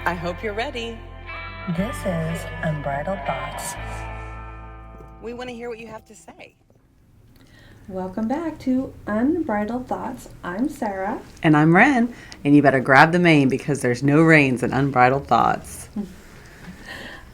I hope you're ready. This is Unbridled Thoughts. We want to hear what you have to say. Welcome back to Unbridled Thoughts. I'm Sarah. And I'm Ren. And you better grab the mane because there's no reins in Unbridled Thoughts.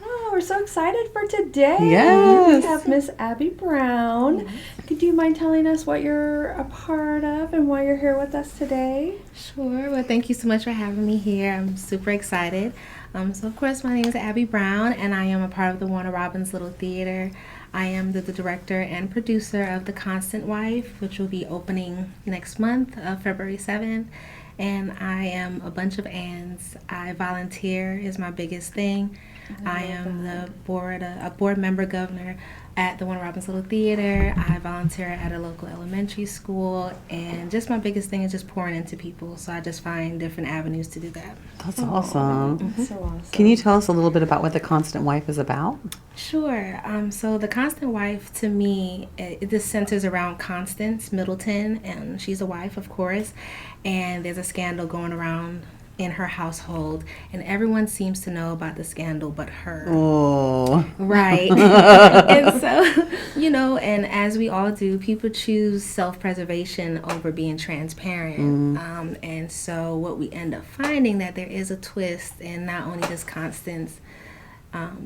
Oh, we're so excited for today. Yes. We have Miss Abi Brown. Could you mind telling us what you're a part of and why you're here with us today? Sure. Well, thank you so much for having me here. I'm super excited. So, of course, my name is Abi Brown, and I am a part of the Warner Robins Little Theater. I am the director and producer of The Constant Wife, which will be opening next month, February 7th. And I am a bunch of ands. I volunteer is my biggest thing. I am a board member governor at the Warner Robins Little Theater. I volunteer at a local elementary school, and just my biggest thing is just pouring into people. So I just find different avenues to do that. That's awesome. That's so awesome. Can you tell us a little bit about what The Constant Wife is about? Sure. So The Constant Wife, to me, it just centers around Constance Middleton, and she's a wife, of course, and there's a scandal going around in her household, and everyone seems to know about the scandal but her. Oh. Right. And so, and as we all do, people choose self-preservation over being transparent. And so what we end up finding that there is a twist, and not only does Constance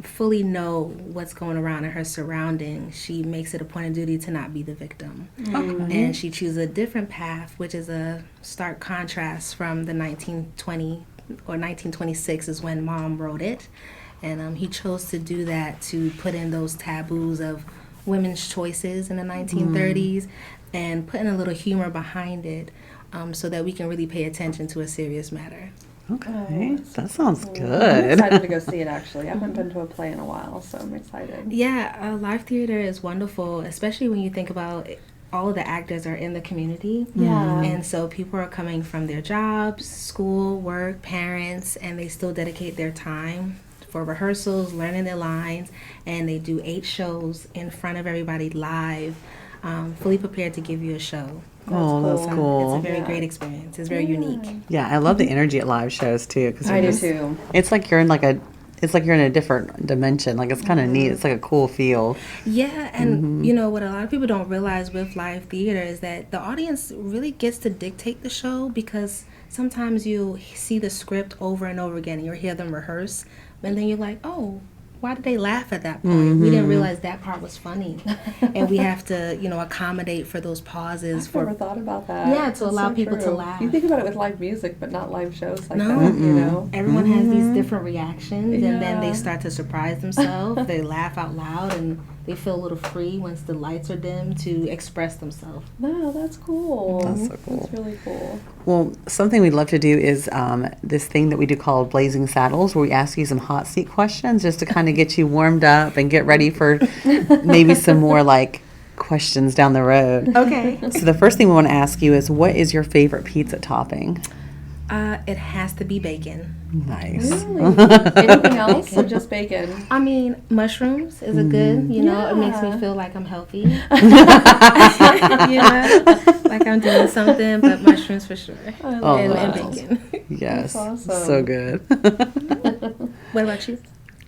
fully know what's going around in her surroundings, she makes it a point of duty to not be the victim. And she chooses a different path, which is a stark contrast from the 1920 or 1926 is when Mom wrote it. And he chose to do that to put in those taboos of women's choices in the 1930s and putting a little humor behind it so that we can really pay attention to a serious matter. Okay, that sounds I'm good. excited to go see it, actually. I haven't been to a play in a while, so I'm excited. Yeah, live theater is wonderful, especially when you think about all of the actors are in the community. Yeah. And so people are coming from their jobs, school, work, parents, and they still dedicate their time for rehearsals, learning their lines, and they do 8 shows in front of everybody live, fully prepared to give you a show. That's cool. It's a very great experience. It's very unique. Yeah, I love the energy at live shows too. Cause I do too. It's like you're in a different dimension. Like it's kind of neat. It's like a cool feel. Yeah, and what a lot of people don't realize with live theater is that the audience really gets to dictate the show, because sometimes you'll see the script over and over again and you'll hear them rehearse, and then you're like, oh, why did they laugh at that point? We didn't realize that part was funny. And we have to, accommodate for those pauses. I've never thought about that. Yeah, to allow people to true. laugh. You think about it with live music, but not live shows like No. that, Everyone has these different reactions, and then Yeah. they start to surprise themselves. They laugh out loud, and they feel a little free once the lights are dim to express themselves. No, that's cool. That's so cool. That's really cool. Well, something we'd love to do is this thing that we do called Blazing Saddles, where we ask you some hot seat questions just to kind of get you warmed up and get ready for maybe some more questions down the road. Okay. So the first thing we want to ask you is, what is your favorite pizza topping? It has to be bacon. Nice. Really? Anything else or just bacon? I mean, mushrooms is a good, it makes me feel like I'm healthy. Like I'm doing something, but mushrooms for sure. And bacon. Yes. That's awesome. So good. What about you?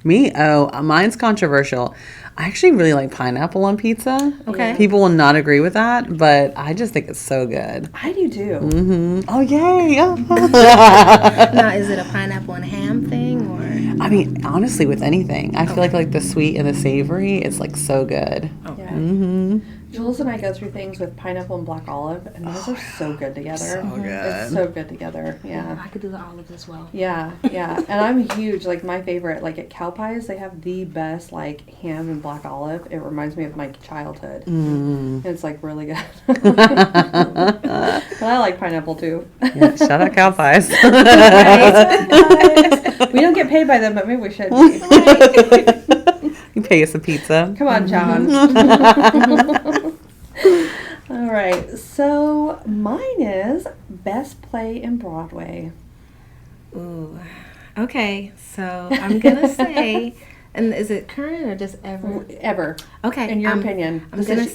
Me? Oh, mine's controversial. I actually really like pineapple on pizza. Okay. People will not agree with that, but I just think it's so good. I do too. Oh, yay. Now, is it a pineapple and ham thing, or? I mean, honestly, with anything. I feel like the sweet and the savory, it's so good. Yeah. Jules and I go through things with pineapple and black olive, and those are so good together. So good. It's so good together. Yeah. I could do the olives as well. Yeah. And I'm huge. My favorite, at Cow Pies, they have the best, ham and black olive. It reminds me of my childhood. It's, really good. But I like pineapple, too. Yeah, shout out Cow Pies. We don't get paid by them, but maybe we should. You pay us a pizza. Come on, John. All right. So mine is best play in Broadway. Ooh. Okay. So I'm gonna say, and is it current or just ever? Ever. Okay. In your opinion. I'm gonna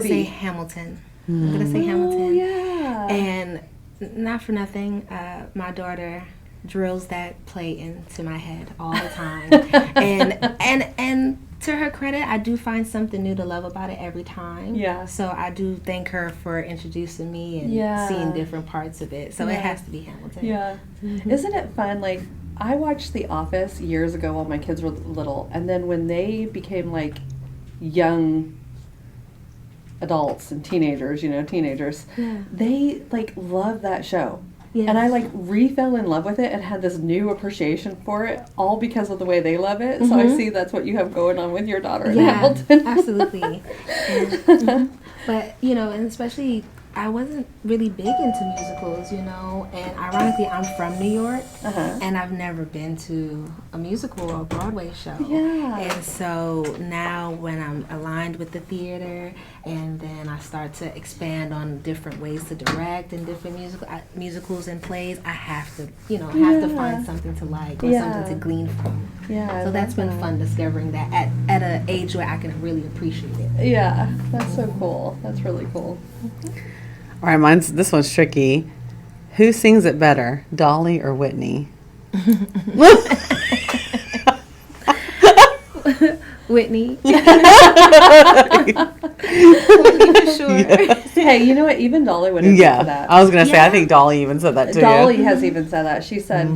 say Hamilton. I'm gonna say Hamilton. Oh yeah. And not for nothing, my daughter drills that play into my head all the time. and to her credit, I do find something new to love about it every time. Yeah. So I do thank her for introducing me and seeing different parts of it. So it has to be Hamilton. Yeah. Isn't it fun? Like, I watched The Office years ago while my kids were little, and then when they became like young adults and teenagers, they like love that show. Yes. And I like re-fell in love with it and had this new appreciation for it, all because of the way they love it. So I see that's what you have going on with your daughter in Hamilton. Absolutely. But, and especially, I wasn't really big into musicals, and ironically, I'm from New York, and I've never been to a musical or a Broadway show. Yeah. And so now when I'm aligned with the theater, and then I start to expand on different ways to direct and different musicals and plays, I have to, find something to like or something to glean from. Yeah. So that's been fun discovering that at an age where I can really appreciate it. Yeah, that's so cool. That's really cool. All right, this one's tricky. Who sings it better, Dolly or Whitney? Whitney. Whitney for sure. Yeah. Hey, you know what? Even Dolly would have said that. I was going to say, I think Dolly even said that too. Dolly has even said that. She said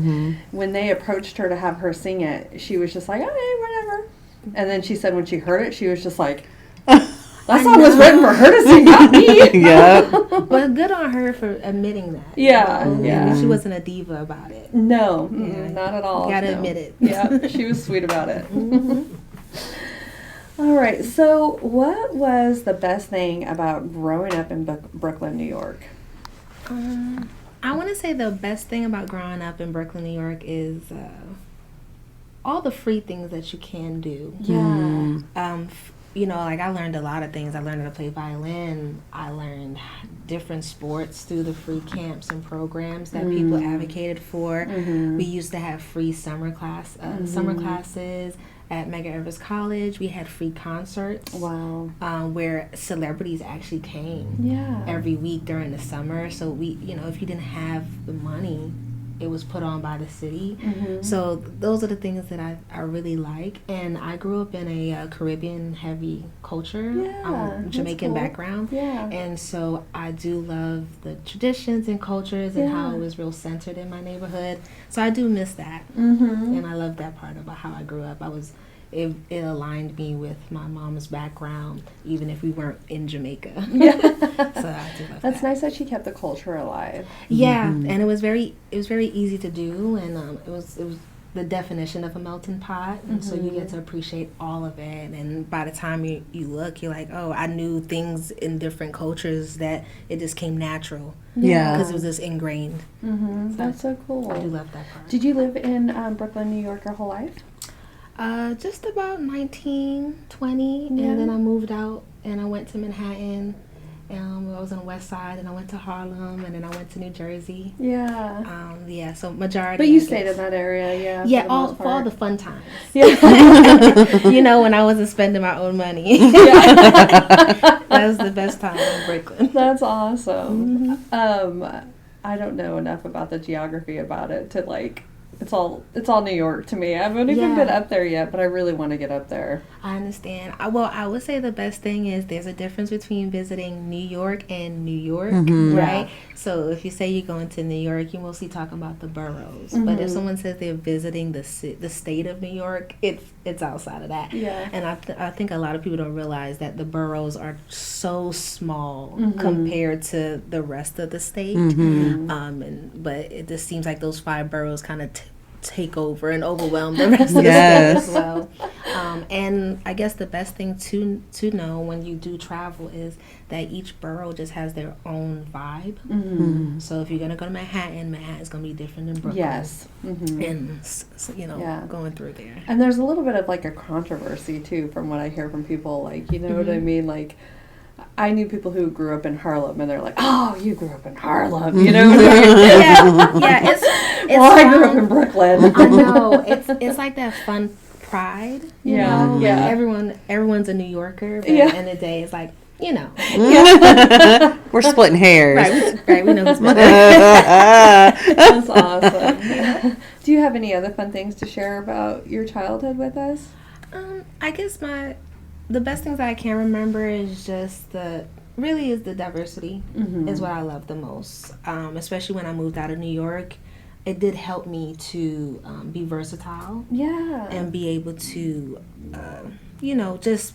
when they approached her to have her sing it, she was just like, okay, whatever. And then she said when she heard it, she was just like, that song was written for her to sing, not me. Yeah. But good on her for admitting that. Yeah. She wasn't a diva about it. No, not at all. You gotta admit it. Yeah, she was sweet about it. All right, so what was the best thing about growing up in Brooklyn, New York? I want to say the best thing about growing up in Brooklyn, New York is all the free things that you can do. Yeah. Like I learned a lot of things. I learned how to play violin. I learned different sports through the free camps and programs that people advocated for. We used to have free summer classes at Medgar Evers College. We had free concerts. Wow. Where celebrities actually came every week during the summer. So we, if you didn't have the money, it was put on by the city. So those are the things that I really like. And I grew up in a Caribbean heavy culture, Jamaican background. Yeah. And so I do love the traditions and cultures and how it was real centered in my neighborhood. So I do miss that. And I love that part about how I grew up. It aligned me with my mom's background, even if we weren't in Jamaica. Yeah. So I do love That's that. nice that she kept the culture alive. Yeah, and it was very easy to do, and it was the definition of a melting pot, and so you get to appreciate all of it. And by the time you look, you're like, oh, I knew things in different cultures that it just came natural. Yeah. Because it was just ingrained. That's so cool. I do love that part. Did you live in Brooklyn, New York your whole life? Just about 19, 20, and then I moved out and I went to Manhattan. I was on the west side, and I went to Harlem, and then I went to New Jersey. Yeah. So majority. But you stayed in that area, yeah. Yeah, for all the fun times. Yeah. When I wasn't spending my own money. That was the best time in Brooklyn. That's awesome. I don't know enough about the geography about it to like. It's all New York to me. I haven't even been up there yet, but I really want to get up there. I understand. I would say the best thing is there's a difference between visiting New York and New York, right? So if you say you're going to New York, you're mostly talking about the boroughs. But if someone says they're visiting the state of New York, it's outside of that. Yeah. And I think a lot of people don't realize that the boroughs are so small compared to the rest of the state. But it just seems like those 5 boroughs kind of take over and overwhelm the rest of the state as well. And I guess the best thing to know when you do travel is that each borough just has their own vibe. So if you're going to go to Manhattan's going to be different than Brooklyn. Yes. And, going through there. And there's a little bit of like a controversy too from what I hear from people, like, you know what I mean? Like, I knew people who grew up in Harlem, and they're like, "Oh, you grew up in Harlem," you know? It's well, I grew up in Brooklyn. I know it's like that fun pride. You know? Yeah. Everyone's a New Yorker, but at the end of the day, it's like you know. We're splitting hairs. Right, we know who's better. That's awesome. Do you have any other fun things to share about your childhood with us? I guess the best things I can remember is just the diversity is what I love the most. Especially when I moved out of New York, it did help me to be versatile. Yeah. And be able to, just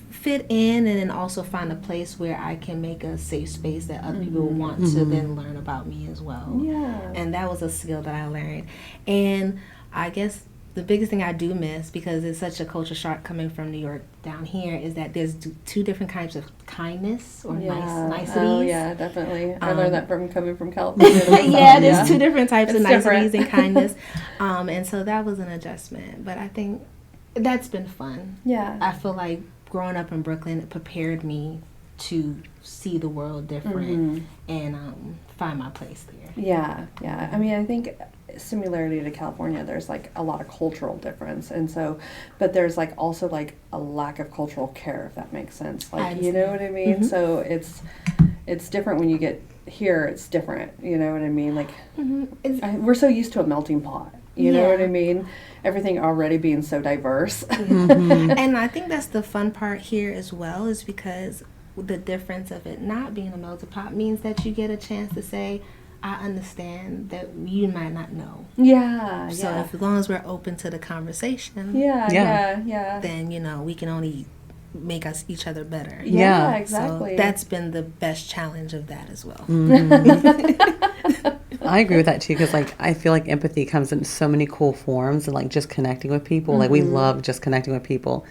fit in, and then also find a place where I can make a safe space that other people want to then learn about me as well. Yeah. And that was a skill that I learned. And I guess the biggest thing I do miss, because it's such a culture shock coming from New York down here, is that there's two different kinds of kindness or niceties. Oh, yeah, definitely. I learned that from coming from California. There's two different types of niceties different. and kindness. And so that was an adjustment. But I think that's been fun. Yeah. I feel like growing up in Brooklyn, it prepared me to see the world different and find my place there. Yeah. I mean, I think similarity to California, there's like a lot of cultural difference, and so, but there's like also like a lack of cultural care, if that makes sense. Like, you know what I mean? So it's different when you get here. It's different. You know what I mean? Like we're so used to a melting pot. You know what I mean? Everything already being so diverse. And I think that's the fun part here as well, is because the difference of it not being a melting pot means that you get a chance to say, I understand that you might not know. Yeah. So as long as we're open to the conversation, then we can only make us each other better. Yeah, exactly. So that's been the best challenge of that as well. I agree with that too, because like I feel like empathy comes in so many cool forms, and like just connecting with people. Like we love just connecting with people.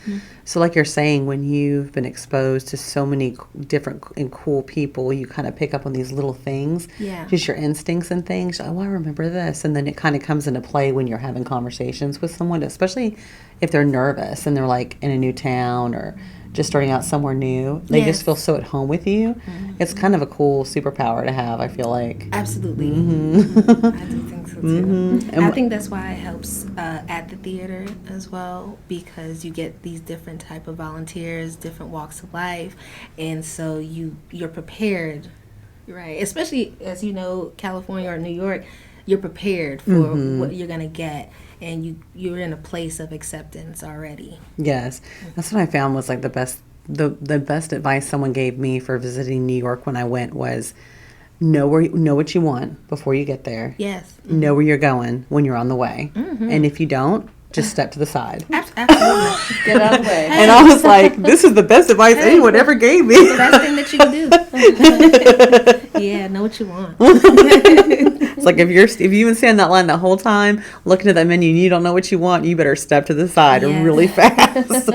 So like you're saying, when you've been exposed to so many different and cool people, you kind of pick up on these little things, just your instincts and things. Oh, I remember this, and then it kind of comes into play when you're having conversations with someone, especially if they're nervous and they're like in a new town or just starting out somewhere new. They just feel so at home with you. It's kind of a cool superpower to have, I feel like. Absolutely. I do think so too. I think that's why it helps at the theater as well, because you get these different type of volunteers, different walks of life, and so you're prepared, right? Especially as you know, California or New York, you're prepared for what you're gonna get, and you're in a place of acceptance already. Yes, that's what I found was like the best advice someone gave me for visiting New York when I went was know what you want before you get there. Yes. Know where you're going when you're on the way, and if you don't, just step to the side. Absolutely. Get out of the way. And I was like, this is the best advice anyone ever gave me. The best thing that you can do. Yeah, know what you want. It's like if you even stand in that line the whole time looking at that menu and you don't know what you want, you better step to the side really fast.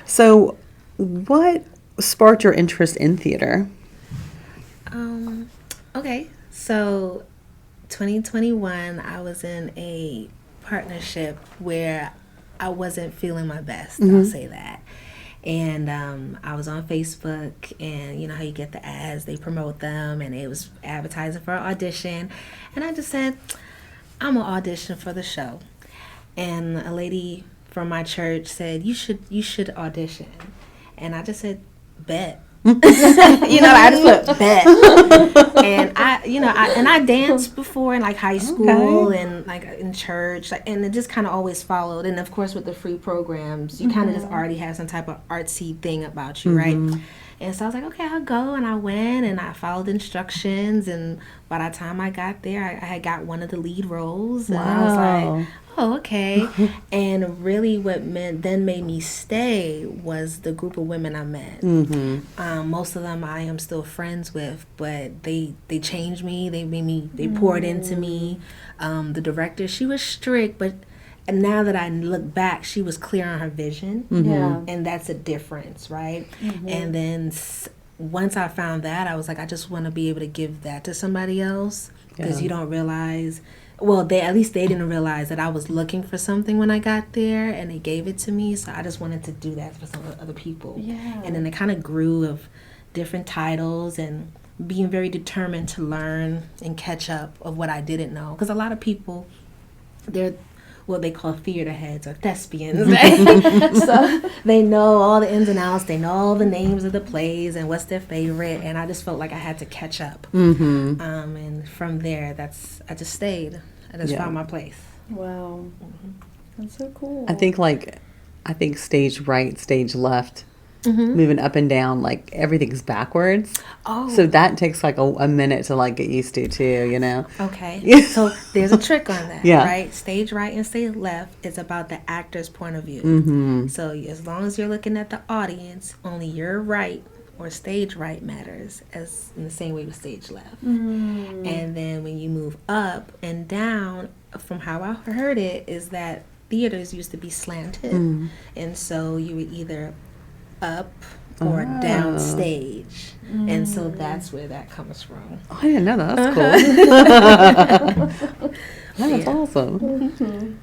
So, what sparked your interest in theater? Okay, so 2021, I was in a partnership where I wasn't feeling my best. I'll say that. And I was on Facebook, and you know how you get the ads, they promote them, and it was advertising for an audition. And I just said, I'm gonna audition for the show. And a lady from my church said, you should audition. And I just said, bet. I just put bet. And I danced before in like high school and like in church, and it just kind of always followed. And of course with the free programs, you kind of just already have some type of artsy thing about you, right? And so I was like, okay, I'll go. And I went and I followed instructions, and by the time I got there, I had got one of the lead roles. And I was like, oh, okay. And really what made me stay was the group of women I met. Most of them I am still friends with, but they changed me. They poured into me. The director, she was strict, but now that I look back, she was clear on her vision. And that's a difference, right? And then once I found that, I was like, I just want to be able to give that to somebody else, because you don't realize... Well, they didn't realize that I was looking for something when I got there, and they gave it to me. So I just wanted to do that for some other people. And then it kind of grew of different titles and being very determined to learn and catch up of what I didn't know. Because a lot of people, what they call theater heads or thespians, right? So they know all the ins and outs, they know all the names of the plays and what's their favorite, and I just felt like I had to catch up. And from there, I just stayed. I just found my place. Wow. That's so cool. I think stage right, stage left, moving up and down, like everything's backwards. Oh. So that takes like a minute to like get used to too, you know? Okay. So there's a trick on that, Yeah. right? Stage right and stage left is about the actor's point of view. So as long as you're looking at the audience, only your right or stage right matters, as in the same way with stage left. And then when you move up and down, from how I heard it, is that theaters used to be slanted. And so you were either up or down stage. And so that's where that comes from. Oh, I didn't know that. That's cool. That's awesome.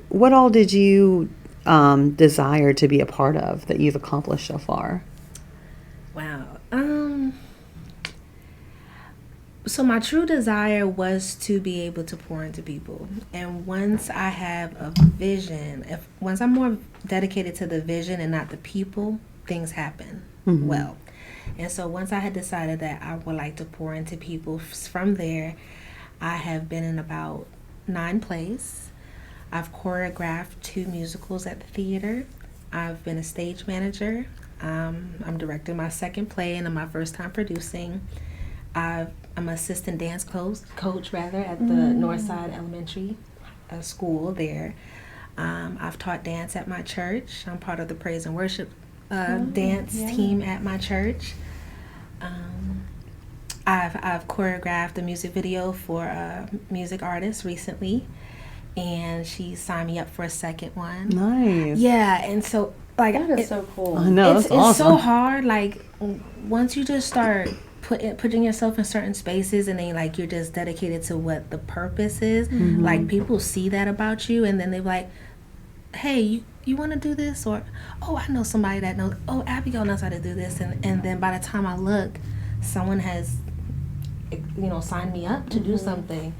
What all did you desire to be a part of that you've accomplished so far? Wow. So my true desire was to be able to pour into people. And once I have a vision, once I'm more dedicated to the vision and not the people, things happen well. And so once I had decided that I would like to pour into people, from there, I have been in about 9 plays. I've choreographed 2 musicals at the theater. I've been a stage manager. I'm directing my 2nd play and my first time producing. I'm an assistant dance coach at the Northside Elementary School there. I've taught dance at my church. I'm part of the praise and worship dance team at my church. I've choreographed a music video for a music artist recently, and she signed me up for a 2nd one. Nice. Yeah, and so like That is so cool. I know, it's that's awesome. so hard. Like once you just start putting yourself in certain spaces, and then like you're just dedicated to what the purpose is. Like people see that about you, and then they're like, "Hey, you want to do this?" Or, "Oh, I know somebody that knows. Oh, Abigail knows how to do this." And then by the time I look, someone has, signed me up to do something.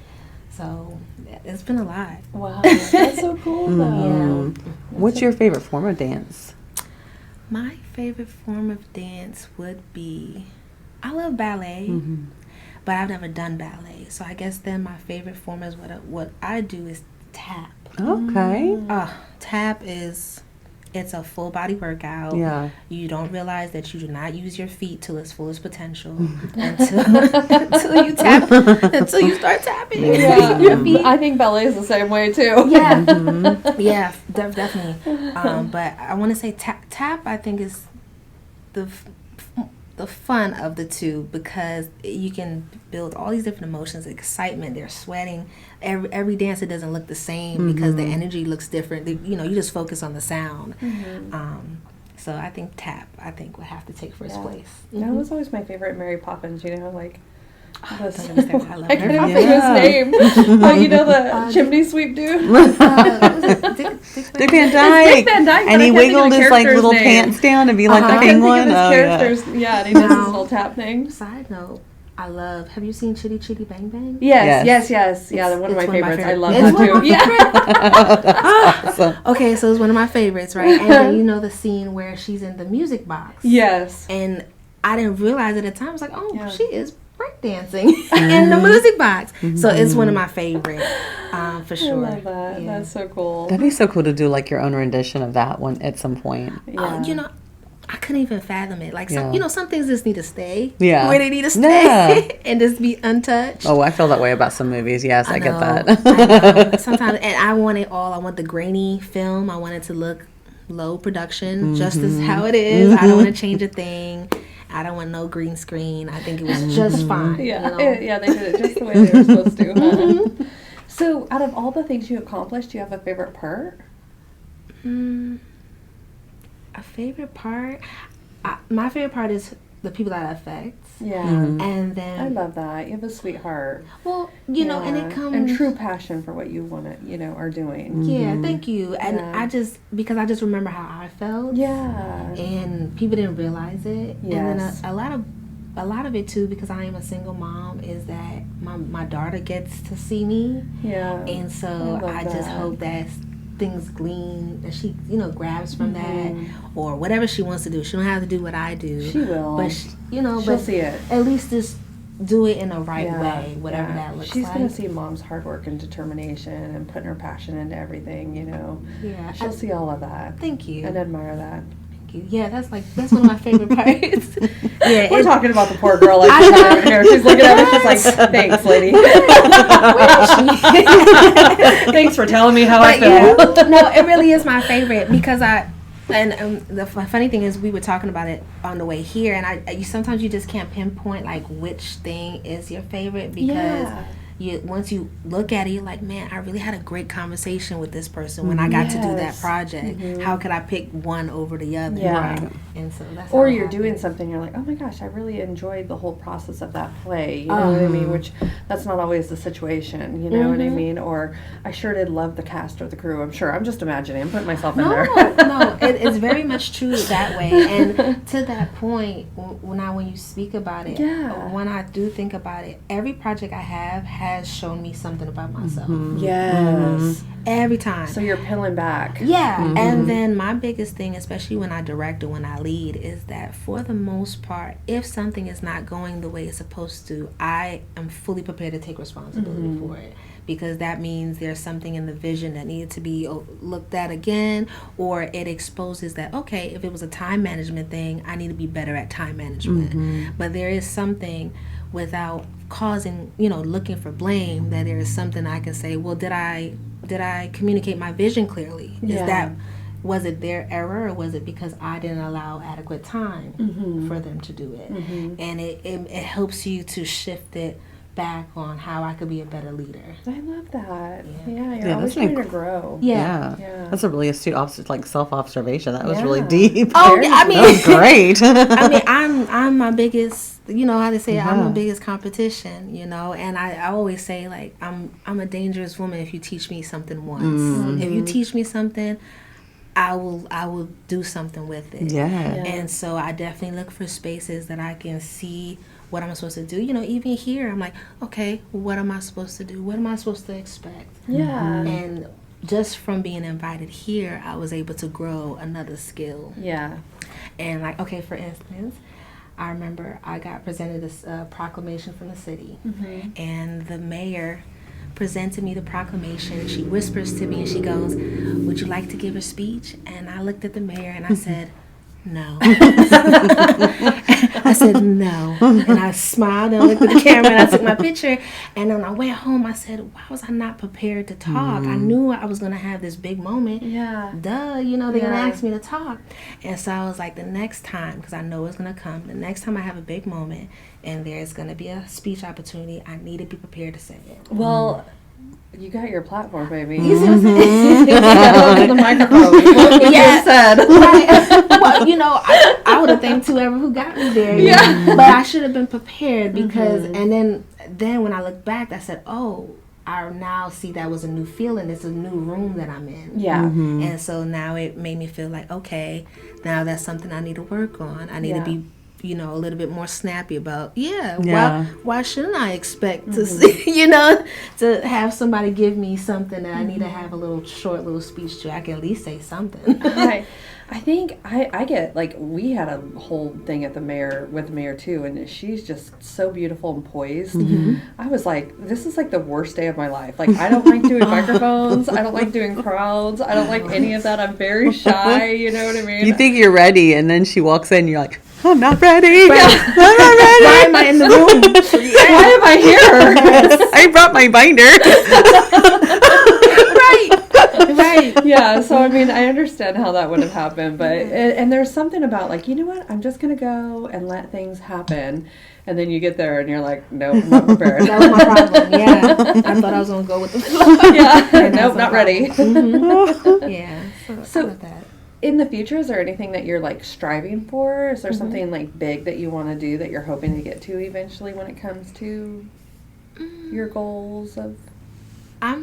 So it's been a lot. Wow. That's so cool, though. What's your favorite form of dance? My favorite form of dance would be, I love ballet, but I've never done ballet. So I guess then my favorite form is what I do is tap. Okay. Tap it's a full body workout. Yeah. You don't realize that you do not use your feet to its fullest potential until you tap, until you start tapping your feet. I think ballet is the same way, too. Yeah. Yeah, definitely. But I want to say tap I think is the fun of the two, because you can build all these different emotions, excitement, they're sweating. Every dancer doesn't look the same because the energy looks different. You just focus on the sound. So I think tap, would have to take first place. That was always my favorite, Mary Poppins, like... I love her. I can't think of his name. The chimney sweep dude. Dick Van Dyke. Dick Van Dyke, And but he I can't think of wiggled the his character's little name. pants down to be like the I can't penguin. think of Oh, his yeah. characters. Yeah, and he does his little tap thing. Side note, have you seen Chitty Chitty Bang Bang? Yes. Yeah, they're one of my It's one of my favorites. I favorites. love It's that one of too. Yeah. Awesome. Okay, so it's one of my favorites, right? And then the scene where she's in the music box. Yes. And I didn't realize at the time. I was like, oh, Yeah. she is breakdancing in the music box. So it's one of my favorite, for sure. I love that. Yeah. That's so cool. That'd be so cool to do like your own rendition of that one at some point. Yeah. I couldn't even fathom it. Like, Yeah. some things just need to stay Yeah. where they need to stay Yeah. and just be untouched. Oh, I feel that way about some movies. Yes, I get know, that. I know. Sometimes, and I want it all. I want the grainy film. I want it to look low production, just as how it is. I don't want to change a thing. I don't want no green screen. I think it was just fine. Yeah, yeah, they did it just the way they were supposed to. Huh? So, out of all the things you accomplished, do you have a favorite part? A favorite part? My favorite part is the people that it affects. Yeah, And then I love that. You have a sweetheart. well, and it comes and true passion for what you want to, are doing. Yeah, thank you. And Yeah. because I just remember how I felt. Yeah. And people didn't realize it. And then Yes. a lot of a lot of it too, because I am a single mom, is that my daughter gets to see me. Yeah. And so I just hope that things glean, that she, grabs from that, or whatever she wants to do. She don't have to do what I do. She will. But, she'll see it. At least just do it in the right way, whatever that looks She's like. going to see mom's hard work and determination and putting her passion into everything, Yeah. She'll see all of that. Thank you. And admire that. Yeah, that's one of my favorite parts. Yeah, We're talking about the poor girl like she's over here. She's looking at me. She's like, "Thanks, lady. Thanks for telling me how I feel." No, it really is my favorite because the funny thing is we were talking about it on the way here, and you sometimes you just can't pinpoint like which thing is your favorite because. Once you look at it, you're like, man, I really had a great conversation with this person when I got to do that project. How could I pick one over the other? Yeah. Right. And so that's Or you're doing something, you're like, oh my gosh, I really enjoyed the whole process of that play. You know what I mean? Which that's not always the situation. You know what I mean? Or I sure did love the cast or the crew. I'm sure. I'm just imagining. I'm putting myself in there. No, it's very much true that way. And to that point, when you speak about it, when I do think about it, every project I have has shown me something about myself. Yes. Every time. So you're peeling back. Yeah. And then my biggest thing, especially when I direct or when I lead, is that for the most part, if something is not going the way it's supposed to, I am fully prepared to take responsibility for it. Because that means there's something in the vision that needed to be looked at again, or it exposes that, okay, if it was a time management thing, I need to be better at time management. But there is something without causing, looking for blame, that there is something I can say, well, did I communicate my vision clearly? Was it their error, or was it because I didn't allow adequate time for them to do it? And it helps you to shift it back on how I could be a better leader. I love that. Yeah, you're always trying to grow. Yeah. That's a really astute self-observation. That was really deep. Oh, I mean, that was great. I mean, I'm my biggest, how to say, I'm my biggest competition, and I always say, like, I'm a dangerous woman if you teach me something once. If you teach me something, I will do something with it. And so I definitely look for spaces that I can see what am I supposed to do. Even here, I'm like, okay, what am I supposed to do? What am I supposed to expect? And just from being invited here, I was able to grow another skill. And like, okay, for instance, I remember I got presented this proclamation from the city, and the mayor presented me the proclamation. She whispers to me and she goes, would you like to give a speech? And I looked at the mayor and I said, no. I said no. And I smiled and I looked at the camera and I took my picture. And then I went home, I said, why was I not prepared to talk? I knew I was going to have this big moment. Duh, they're going to ask me to talk. And so I was like, the next time, because I know it's going to come, the next time I have a big moment and there's going to be a speech opportunity, I need to be prepared to say it. Well, you got your platform, baby. You see what I'm saying? You gotta look at the microphone. Look what you said. Right. Well, I would have thanked whoever who got me there. But I should have been prepared because, and then when I look back, I said, oh, I now see that was a new feeling. It's a new room that I'm in. And so now it made me feel like, okay, now that's something I need to work on. I need to be, a little bit more snappy about, why shouldn't I expect to see, to have somebody give me something that I need to have a short little speech to. I can at least say something. I think I get, like, we had a whole thing with the mayor too, and she's just so beautiful and poised. I was like, this is like the worst day of my life. Like, I don't like doing microphones. I don't like doing crowds. I don't like any of that. I'm very shy, you know what I mean? You think you're ready, and then she walks in, and you're like, I'm not ready. I'm not ready. Why am I in the room? Why am I here? I brought my binder. Right. Yeah, so I mean, I understand how that would have happened, but and there's something about, like, you know what, I'm just gonna go and let things happen, and then you get there and you're like, nope, I'm not prepared. That was my problem. I thought I was gonna go with the flow. Nope, not ready. So that. In the future, is there anything that you're, like, striving for? Is there something, like, big that you want to do that you're hoping to get to eventually when it comes to your goals of? I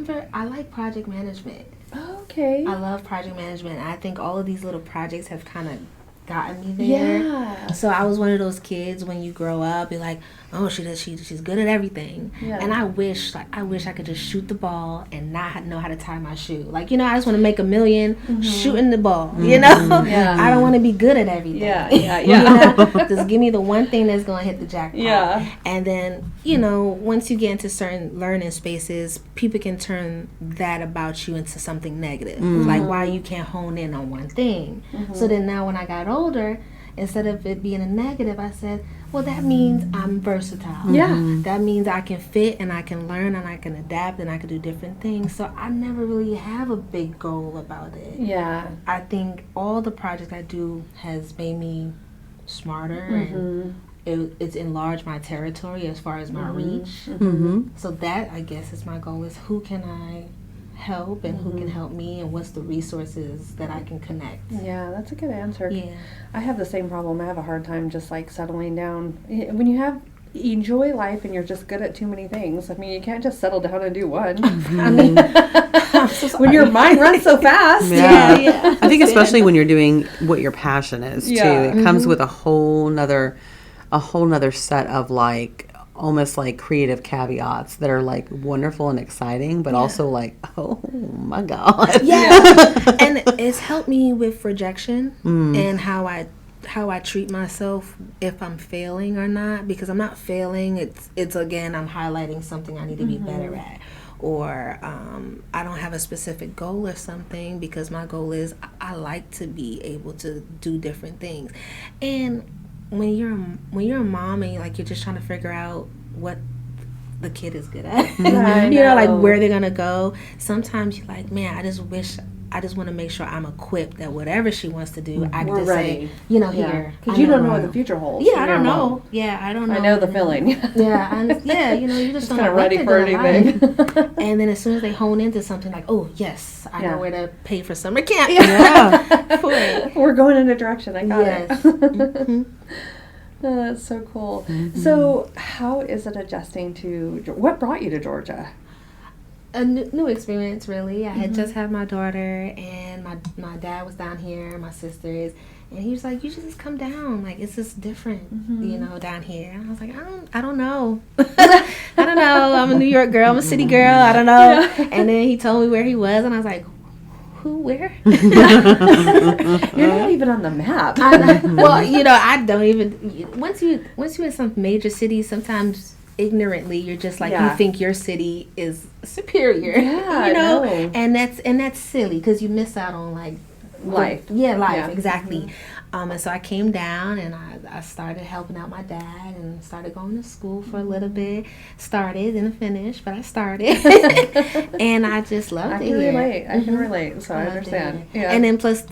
like project management. Oh, okay. I love project management. I think all of these little projects have kind of gotten me there. Yeah. So I was one of those kids when you grow up, you're like, oh, she's good at everything. Yeah. And I wish I could just shoot the ball and not know how to tie my shoe. Like, you know, I just want to make $1 million shooting the ball. You know, Yeah. I don't want to be good at everything. Yeah. You know? Just give me the one thing that's gonna hit the jackpot. Yeah. And then, you know, once you get into certain learning spaces, people can turn that about you into something negative. Like why you can't hone in on one thing. So then now when I got older, instead of it being a negative, I said, well, that means I'm versatile. Yeah. That means I can fit and I can learn and I can adapt and I can do different things. So I never really have a big goal about it. Yeah. I think all the projects I do has made me smarter and it's enlarged my territory as far as my reach. So that, I guess, is my goal, is who can I help and who can help me and what's the resources that I can connect. Yeah, that's a good answer. Yeah. I have the same problem. I have a hard time just like settling down. When you enjoy life and you're just good at too many things. I mean, you can't just settle down and do one. I mean, I'm so sorry. When your mind runs so fast. Yeah. I think especially when you're doing what your passion is Yeah. too. It comes with a whole nother set of like almost like creative caveats that are like wonderful and exciting, but also like, oh my God. Yeah. And it's helped me with rejection and how I treat myself if I'm failing or not, because I'm not failing. It's again, I'm highlighting something I need to be better at. Or I don't have a specific goal or something, because my goal is I like to be able to do different things. And when you're a mom and you're just trying to figure out what the kid is good at, I you know, like know. where they're gonna go. Sometimes you're like, man, I just want to make sure I'm equipped that whatever she wants to do, I can We're just ready. say, you know, here. Because you don't know what the future holds. Yeah, I You're don't a know. mom. Yeah, I don't know. I know the feeling. Yeah, you know, you just don't Kind know of what ready they're for gonna anything. like. And then as soon as they hone into something like, oh yes, I know where to pay for summer camp. Yeah. For it. We're going in a direction. I got Yes. it. Oh, that's so cool. So, how is it adjusting to? What brought you to Georgia? A new experience, really. I had just had my daughter, and my dad was down here, my sisters, and he was like, "You should just come down. Like, it's just different, you know, down here." And I was like, "I don't know. I don't know. I'm a New York girl. I'm a city girl. I don't know." And then he told me where he was, and I was like, "Who? Where?" You're not even on the map. Well, you know, I don't even. Once you in some major cities, sometimes ignorantly you're just like you think your city is superior. Yeah, you know, I know. and that's silly because you miss out on like Life. life, Yeah. exactly. And so I came down and I started helping out my dad and started going to school for a little bit. Didn't finish, but I started, and I just loved I it can here. relate. I can relate. So I Loved understand. it. Yeah. And then plus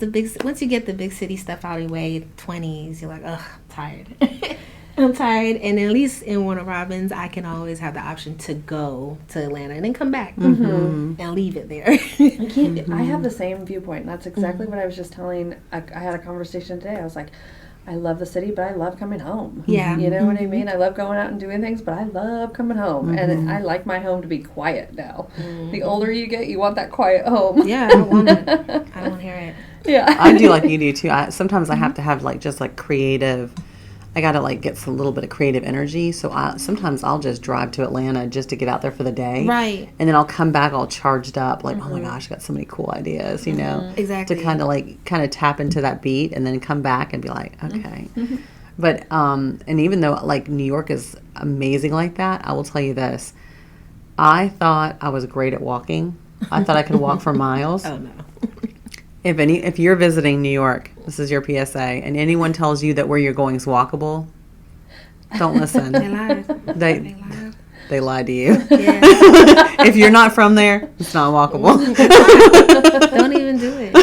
once you get the big city stuff out of the way, 20s, you're like, ugh, I'm tired. I'm tired. And at least in Warner Robins, I can always have the option to go to Atlanta and then come back and leave it there. I have the same viewpoint. And that's exactly what I was just telling. I had a conversation today. I was like, I love the city, but I love coming home. Yeah. You know what I mean? I love going out and doing things, but I love coming home. And I like my home to be quiet now. The older you get, you want that quiet home. Yeah, I don't want it. I don't want to hear it. Yeah. I do like you do too. Sometimes I have to have like just like creative. I gotta like get some little bit of creative energy. So sometimes I'll just drive to Atlanta just to get out there for the day. Right. And then I'll come back all charged up, like, oh my gosh, I got so many cool ideas, you know. Exactly. To kind of tap into that beat and then come back and be like, okay. But and even though like New York is amazing like that, I will tell you this. I thought I was great at walking. I thought I could walk for miles. Oh, no. If you're visiting New York, this is your PSA, and anyone tells you that where you're going is walkable, don't listen. They lied. They lied to you. Yeah. If you're not from there, it's not walkable. Don't even do it.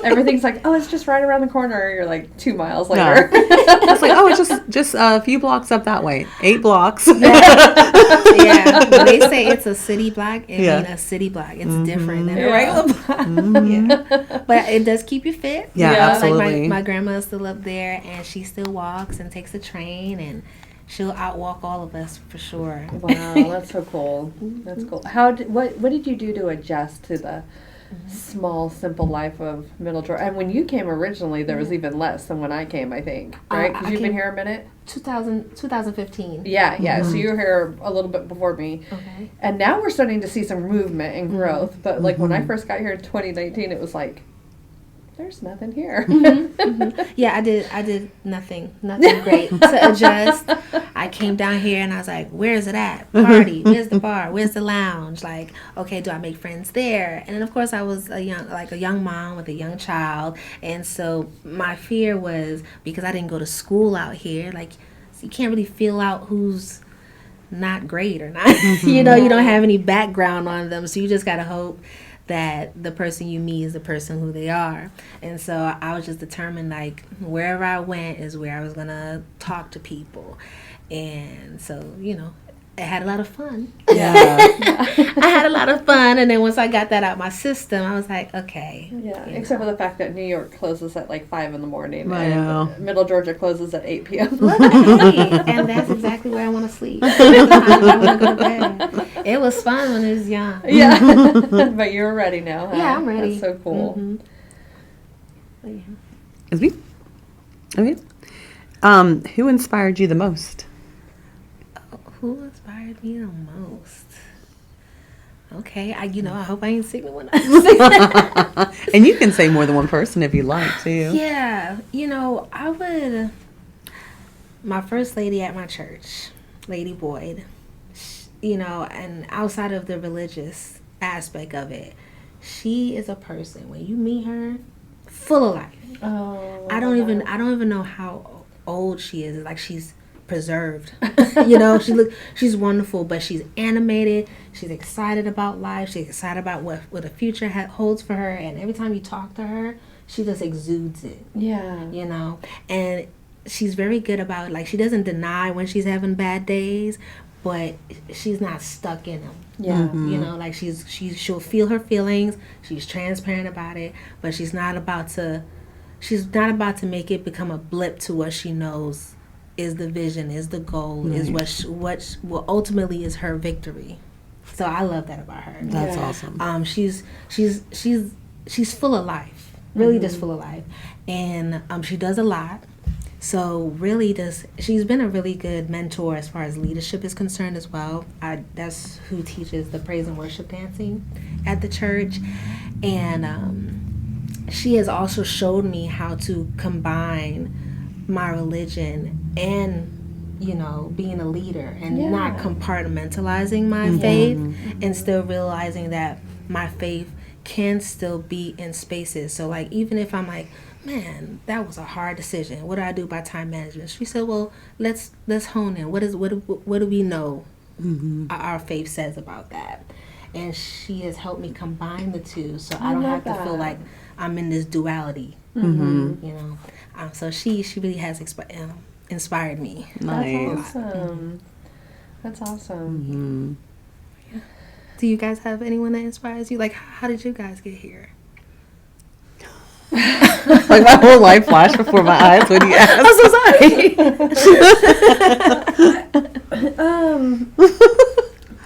Everything's like, oh, it's just right around the corner. You're like 2 miles No. later. It's like, oh, it's just a few blocks up that way. 8 blocks. Yeah. When they say it's a city block, it means a city block. It's different than a regular block. Yeah. But it does keep you fit. Yeah, absolutely. Like my grandma's still up there, and she still walks and takes the train, and she'll outwalk all of us for sure. Wow, that's so cool. That's cool. What did you do to adjust to small, simple life of Middle Georgia. And when you came originally, there was even less than when I came, I think, right? Because I you've been came- here a minute? 2015. Yeah. So you were here a little bit before me. Okay. And now we're starting to see some movement and growth. But like when I first got here in 2019, it was like, there's nothing here. Yeah, I did nothing great to adjust. I came down here and I was like, where's it at? Party, where's the bar? Where's the lounge? Like, okay, do I make friends there? And then of course I was a young mom with a young child. And so my fear was, because I didn't go to school out here, like, so you can't really feel out who's not great or not. You know, you don't have any background on them. So you just got to hope that the person you meet is the person who they are. And so I was just determined, like, wherever I went is where I was going to talk to people. And so, you know, I had a lot of fun. Yeah. I had a lot of fun. And then once I got that out my system, I was like, okay. Yeah, you except know. for the fact that New York closes at like 5 in the morning. I and know. Middle Georgia closes at 8 p.m. And that's exactly where I want to sleep. That's the time I want to go to bed. It was fun when I was young. Yeah. But you're ready now, huh? Yeah, I'm ready. That's so cool. Mhm. Is me? Okay. Who inspired you the most? Who inspired me the most? Okay, I hope I ain't singing when I sing. And you can say more than one person if you like to. Yeah, my first lady at my church, Lady Boyd, and outside of the religious aspect of it, she is a person, when you meet her, full of life. Oh, I don't even know how old she is. It's like she's preserved. She's wonderful, but she's animated. She's excited about life. She's excited about what the future holds for her. And every time you talk to her, she just exudes it. Yeah. And she's very good about it. Like, she doesn't deny when she's having bad days, but she's not stuck in them. Yeah. Like she'll feel her feelings. She's transparent about it, but she's not about to make it become a blip to what she knows is the vision, is the goal, is what ultimately is her victory. So I love that about her. That's awesome. She's full of life, really just full of life, and she does a lot. So really, she's been a really good mentor as far as leadership is concerned as well. That's who teaches the praise and worship dancing at the church, and she has also showed me how to combine my religion and being a leader and not compartmentalizing my faith, and still realizing that my faith can still be in spaces. So like, even if I'm like, man, that was a hard decision, what do I do by time management? She said, well, let's hone in. What do we know our faith says about that? And she has helped me combine the two, so I don't have to feel like I'm in this duality. So she really has inspired me. Nice. That's awesome. Do you guys have anyone that inspires you? Like, how did you guys get here? Like, my whole life flashed before my eyes when you asked. I'm so sorry.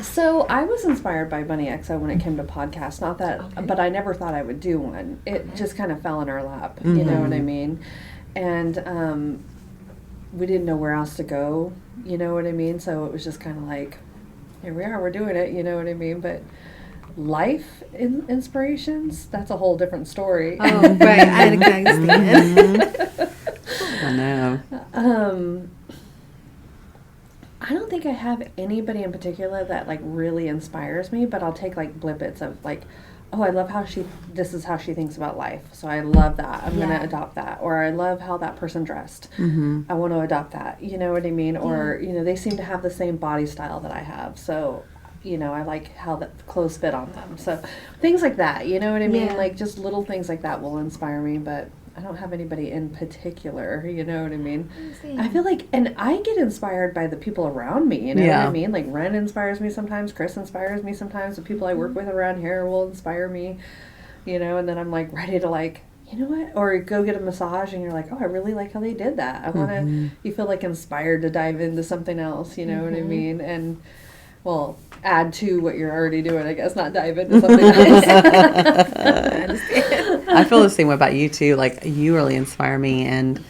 So I was inspired by Bunny XO when it came to podcasts. Not that, but I never thought I would do one. It just kind of fell in our lap. You know what I mean? And we didn't know where else to go. You know what I mean? So it was just kind of like, here we are, we're doing it. You know what I mean? But life inspirations, that's a whole different story. Oh, right. I understand. I know. I don't think I have anybody in particular that like really inspires me, but I'll take like blippets of like, oh, I love how this is how she thinks about life. So I love that. I'm going to adopt that. Or I love how that person dressed. I want to adopt that. You know what I mean? Or, they seem to have the same body style that I have. So, I like how the clothes fit on them. So things like that, you know what I mean? Yeah. Like just little things like that will inspire me, but I don't have anybody in particular, you know what I mean? I feel like, and I get inspired by the people around me, you know what I mean? Like Ren inspires me sometimes, Chris inspires me sometimes, the people I work with around here will inspire me, and then I'm like ready to like, you know what? Or go get a massage and you're like, oh, I really like how they did that. I want to, you feel like inspired to dive into something else, you know what I mean? And well, add to what you're already doing, I guess, not dive into something else. I feel the same way about you too. Like, you really inspire me, and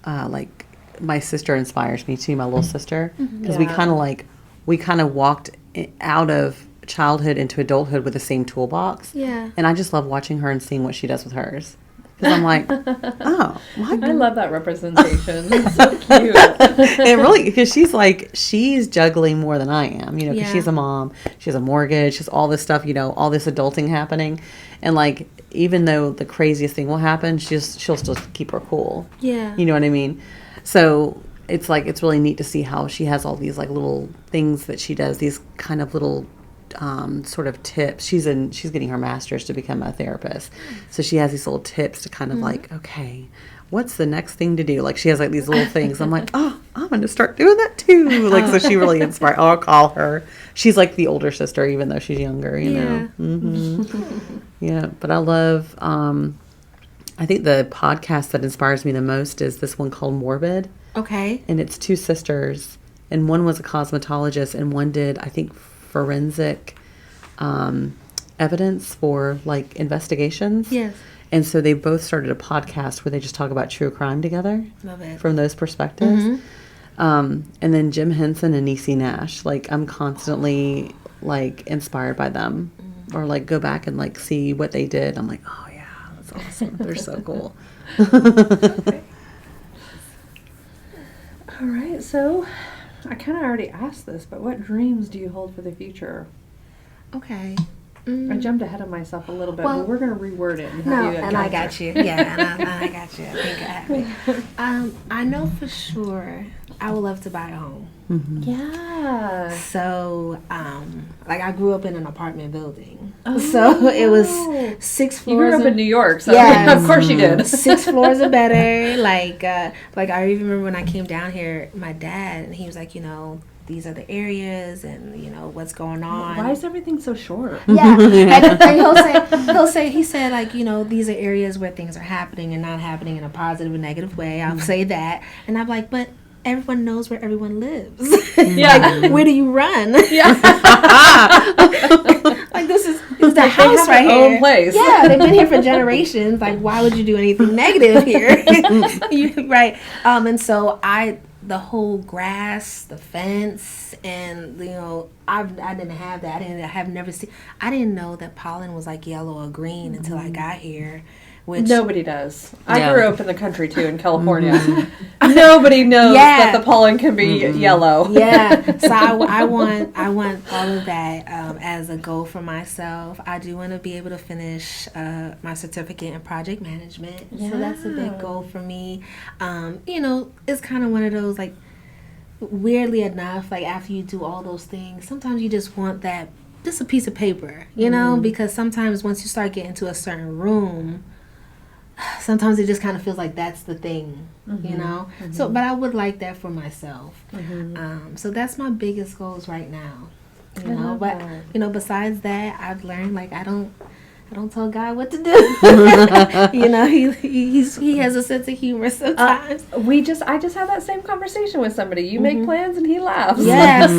like my sister inspires me too, my little sister, because we kind of walked out of childhood into adulthood with the same toolbox. Yeah. And I just love watching her and seeing what she does with hers. Because I'm like, oh, what? I love that representation. It's so cute. It really, because she's juggling more than I am, you know, because she's a mom, she has a mortgage, she has all this stuff, you know, all this adulting happening. And like, even though the craziest thing will happen, she'll still keep her cool. Yeah. You know what I mean? So it's like, it's really neat to see how she has all these like little things that she does, these kind of little sort of tips. She's getting her master's to become a therapist. So she has these little tips to kind of like, okay, what's the next thing to do? Like, she has like these little things. I'm like, oh, I'm going to start doing that too. Like, so she really inspired. I'll call her. She's like the older sister, even though she's younger, you know? Mm-hmm. Yeah. But I love, I think the podcast that inspires me the most is this one called Morbid. Okay. And it's two sisters, and one was a cosmetologist, and one did, I think, forensic evidence for like investigations. Yes. And so they both started a podcast where they just talk about true crime together. Love it. From those perspectives. And then Jim Henson and Niecy Nash. Like, I'm constantly like inspired by them, or like go back and like see what they did. I'm like, oh yeah, that's awesome. They're so cool. All right, so I kind of already asked this, but what dreams do you hold for the future? Okay. I jumped ahead of myself a little bit, Well, but we're going to reword it. And No, have you and I got answer. you. Yeah, and I got you. I think I have it. I know for sure I would love to buy a home. Yeah. So, like, I grew up in an apartment building. So it was 6 You floors. grew up in New York, so Yes. of course you did. 6 floors or better. Like I even remember when I came down here, my dad, and he was like, you know, these are the areas, and you know what's going on. Why is everything so short? Yeah, and he said, like, you know, these are areas where things are happening and not happening in a positive or negative way. I'll say that, and I'm like, but everyone knows where everyone lives. Yeah. Like, where do you run? Yeah. Like, this is the house have right their here. own place. Yeah, they've been here for generations. Like, why would you do anything negative here? Right. And so the whole grass, the fence, and you know, I didn't have that. I didn't know that pollen was like yellow or green until I got here. Which Nobody does. I Yeah. grew up in the country too, in California. Nobody knows Yeah. that the pollen can be yellow. Yeah, so I want all of that as a goal for myself. I do want to be able to finish my certificate in project management. So that's a big goal for me. You know, it's kind of one of those, like, weirdly enough, like, after you do all those things, sometimes you just want that, just a piece of paper, you know, because sometimes once you start getting to a certain room, sometimes it just kind of feels like that's the thing, you know. So, but I would like that for myself. So that's my biggest goals right now, you know. But you know, besides that, I've learned, like, I don't tell God what to do. You know, he has a sense of humor sometimes. I just had that same conversation with somebody. You make plans and he laughs. Yes,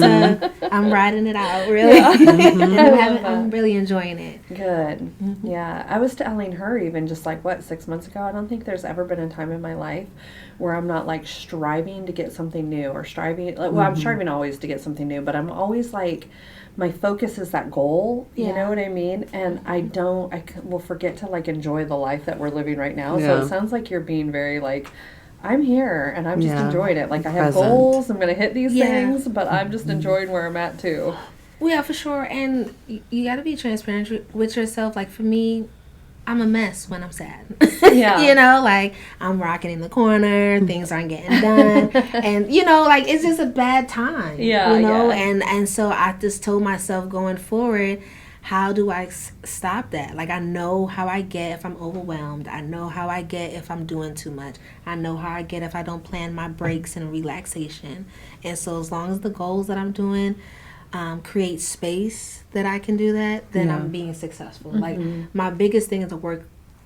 I'm riding it out, really. And I'm really enjoying it. Good. Yeah. I was telling her even just like, 6 months ago, I don't think there's ever been a time in my life where I'm not like striving to get something new or striving. Like, well, I'm striving always to get something new, but I'm always like, my focus is that goal. You know what I mean? And I will forget to like enjoy the life that we're living right now. So Yeah. it sounds like you're being very like, I'm here and I'm just enjoying it. Like, I have Present. goals. I'm going to hit these Yeah. things, but I'm just enjoying where I'm at too. Well, yeah, for sure. And you got to be transparent with yourself. Like, for me, I'm a mess when I'm sad. Yeah. You know, like, I'm rocking in the corner, things aren't getting done. And, you know, like, it's just a bad time. Yeah, You know, yeah. and so I just told myself going forward, how do I stop that? Like, I know how I get if I'm overwhelmed. I know how I get if I'm doing too much. I know how I get if I don't plan my breaks and relaxation. And so as long as the goals that I'm doing create space that I can do that, then I'm being successful. Like, my biggest thing is a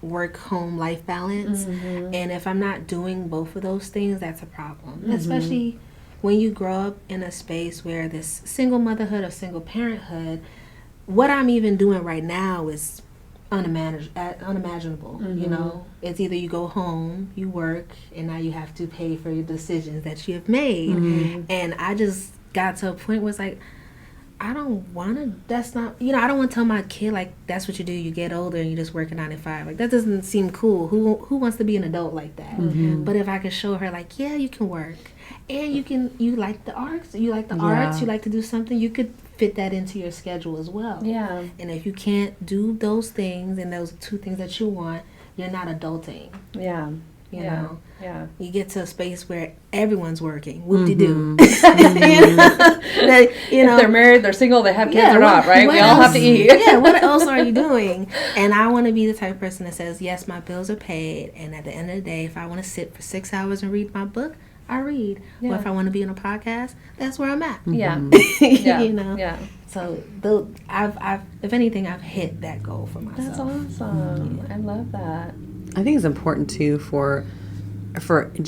work home life balance. And if I'm not doing both of those things, that's a problem. Especially when you grow up in a space where this single motherhood or single parenthood, what I'm even doing right now is unimaginable. You know, it's either you go home, you work, and now you have to pay for your decisions that you have made. And I just got to a point where it's like, I don't want to, that's not, you know, I don't want to tell my kid, like, that's what you do, you get older and you just work a 9 to 5. Like, that doesn't seem cool. Who wants to be an adult like that? But if I could show her, like, yeah, you can work, and you like the arts, you like to do something, you could fit that into your schedule as well. Yeah. And if you can't do those things, and those 2 things that you want, you're not adulting. Yeah. You know? Yeah. You get to a space where everyone's working. Whoop-de-doo. If they're married, they're single, they have kids or not, right? We all have to eat. What else are you doing? And I want to be the type of person that says, yes, my bills are paid, and at the end of the day, if I want to sit for 6 hours and read my book, I read. Yeah. Or if I want to be on a podcast, that's where I'm at. Yeah. You know? Yeah. So I've if anything, I've hit that goal for myself. That's awesome. I love that. I think it's important too for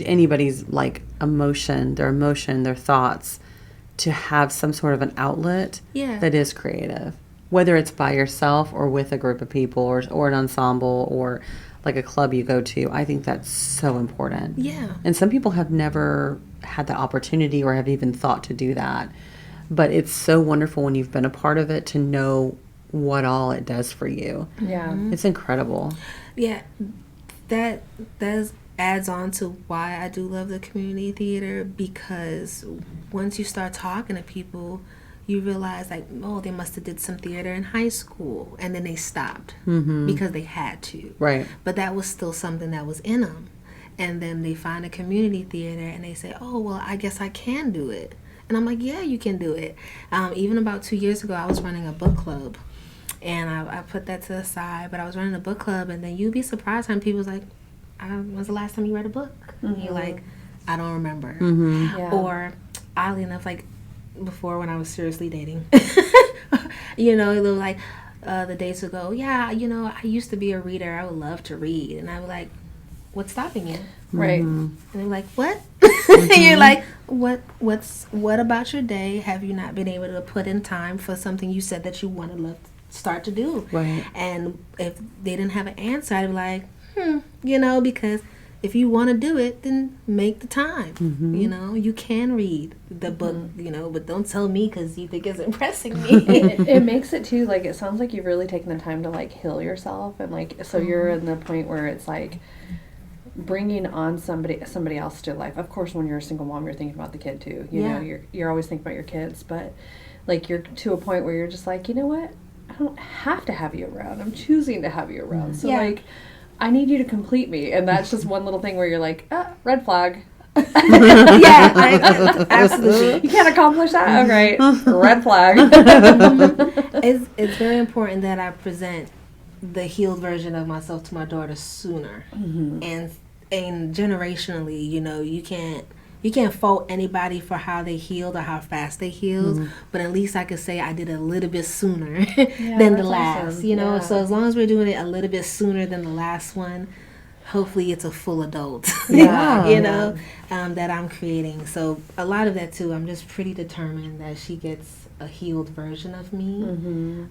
anybody's like their thoughts, to have some sort of an outlet that is creative, whether it's by yourself or with a group of people or an ensemble or like a club you go to. I think that's so important. Yeah. And some people have never had the opportunity or have even thought to do that. But it's so wonderful when you've been a part of it to know what all it does for you. Yeah. It's incredible. Yeah. That adds on to why I do love the community theater, because once you start talking to people, you realize, like, oh, they must have did some theater in high school, and then they stopped because they had to. Right. But that was still something that was in them. And then they find a community theater, and they say, oh, well, I guess I can do it. And I'm like, yeah, you can do it. Even about 2 years ago, I was running a book club, and I put that to the side. But I was running a book club, and then you'd be surprised how people was like, when's the last time you read a book? And you're like, I don't remember. Yeah. Or, oddly enough, like, before when I was seriously dating, you know, it was like the days ago, yeah, you know, I used to be a reader. I would love to read. And I was like, what's stopping you? Right. And they're like, what? And you're like, what about your day have you not been able to put in time for something you said that you want to start to do? Right. And if they didn't have an answer, I'd be like, you know, because if you want to do it, then make the time. You know, you can read the book, you know, but don't tell me because you think it's impressing me. It makes it too, like, it sounds like you've really taken the time to, like, heal yourself, and, like, so you're in the point where it's like bringing on somebody else to your life. Of course, when you're a single mom, you're thinking about the kid too. You know, you're always thinking about your kids, but like you're to a point where you're just like, you know what? I don't have to have you around. I'm choosing to have you around. So like, I need you to complete me, and that's just one little thing where you're like, red flag. Absolutely. You can't accomplish that. All right, red flag. It's very important that I present the healed version of myself to my daughter sooner, and generationally, you know, you can't fault anybody for how they healed or how fast they healed, but at least I could say I did it a little bit sooner than the last. Awesome. You know, so as long as we're doing it a little bit sooner than the last one, hopefully it's a full adult. You know, that I'm creating. So a lot of that too, I'm just pretty determined that she gets a healed version of me,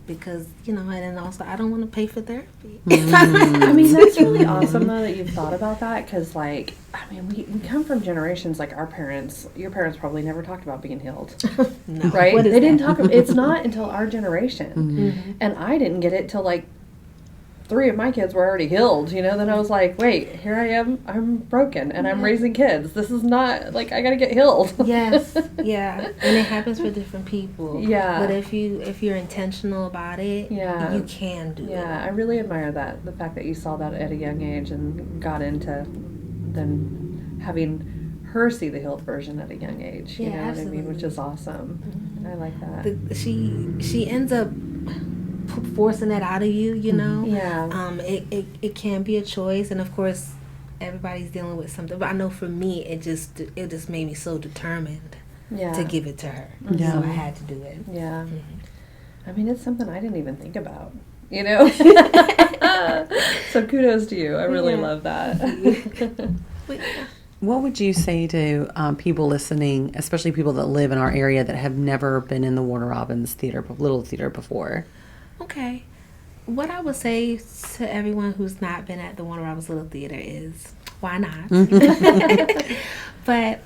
because, you know, and then also I don't want to pay for therapy. I mean, that's really awesome though that you've thought about that, because, like, I mean, we come from generations, like your parents probably never talked about being healed. No. Right? What is They didn't that? talk about, it's not until our generation. And I didn't get it till like 3 of my kids were already healed, you know. Then I was like, wait, here I am, I'm broken, and I'm raising kids. This is not, like, I gotta get healed. Yes, yeah, and it happens for different people. Yeah. But if you're intentional about it, you can do it. Yeah, I really admire that, the fact that you saw that at a young age and got into then having her see the healed version at a young age. You know what I mean? Which is awesome. I like that. She ends up forcing that out of you, you know. It can be a choice, and of course everybody's dealing with something, but I know for me it just made me so determined to give it to her. So I had to do it. I mean, it's something I didn't even think about, you know. So kudos to you. I really love that. What would you say to people listening, especially people that live in our area that have never been in the Warner Robins Little Theater before? Okay. What I would say to everyone who's not been at the Warner Robins Little Theater is, why not? But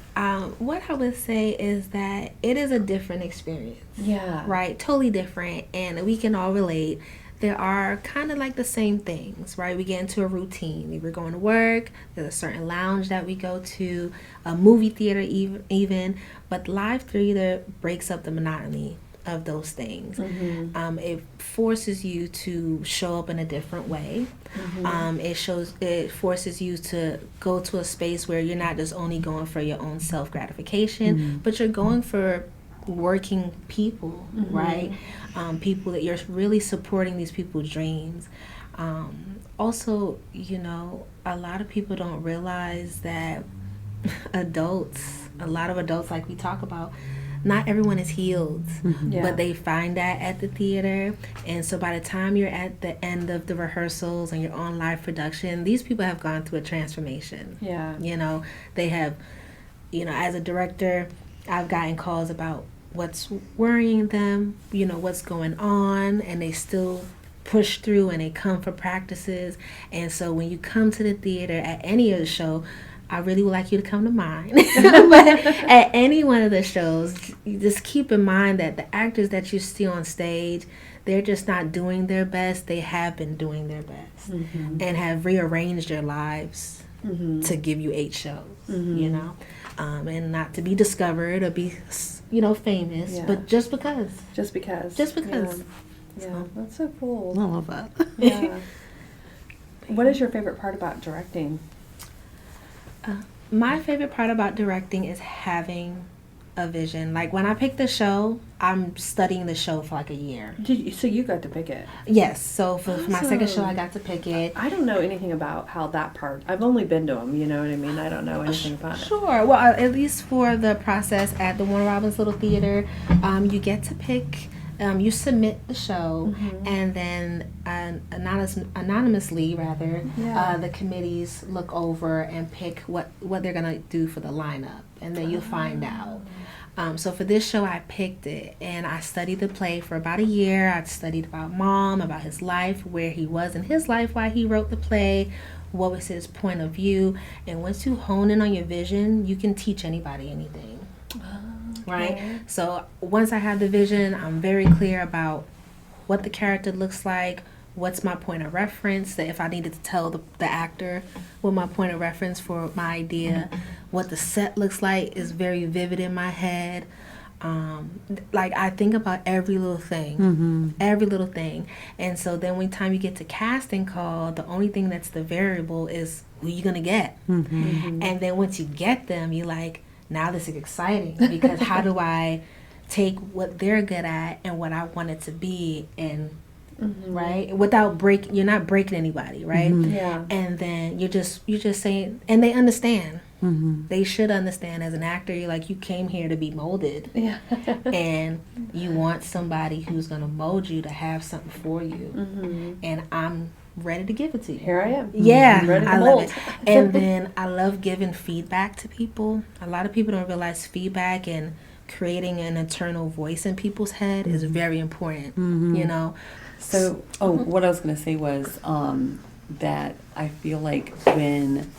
what I would say is that it is a different experience. Yeah. Right? Totally different. And we can all relate. There are kind of like the same things, right? We get into a routine. We're going to work. There's a certain lounge that we go to, a movie theater even. But live theater breaks up the monotony of those things. It forces you to show up in a different way. It forces you to go to a space where you're not just only going for your own self-gratification, but you're going for working people, right? People that you're really supporting these people's dreams. Also, a lot of people don't realize that a lot of adults, like we talk about, not everyone is healed, but they find that at the theater. And so by the time you're at the end of the rehearsals and you're on live production, these people have gone through a transformation. Yeah. They have, as a director, I've gotten calls about what's worrying them, what's going on, and they still push through and they come for practices. And so when you come to the theater at any of the show, I really would like you to come to mine. But at any one of the shows, you just keep in mind that the actors that you see on stage, they're just not doing their best. They have been doing their best and have rearranged their lives to give you 8 shows, and not to be discovered or be, famous, but just because. Just because. Yeah, that's so cool. I love that. Yeah. What is your favorite part about directing? My favorite part about directing is having a vision. Like when I pick the show, I'm studying the show for like a year. So you got to pick it? Yes. So for my second show, I got to pick it. I don't know anything about how that part. I've only been to them. You know what I mean? I don't know anything about it. Sure. Well, at least for the process at the Warner Robins Little Theater, you get to pick. You submit the show, and then anonymously, the committees look over and pick what they're gonna do for the lineup, and then you'll find out. So for this show, I picked it, and I studied the play for about a year. I studied about Mom, about his life, where he was in his life while he wrote the play, what was his point of view, and once you hone in on your vision, you can teach anybody anything. Right? Okay. So once I have the vision, I'm very clear about what the character looks like, what's my point of reference, that if I needed to tell the actor what my point of reference for my idea, what the set looks like is very vivid in my head. Like I think about every little thing, And so then when time you get to casting call, the only thing that's the variable is who you're going to get. And then once you get them, you're like, now this is exciting because how do I take what they're good at and what I want it to be and right without you're not breaking anybody, right? Yeah. And then you're just saying, and they understand. They should understand as an actor. You're like, you came here to be molded, and you want somebody who's gonna mold you to have something for you, and I'm ready to give it to you. Here I am. Yeah, I'm ready to I mold. love it. And then I love giving feedback to people. A lot of people don't realize feedback and creating an internal voice in people's head is very important. So, what I was going to say was that I feel like when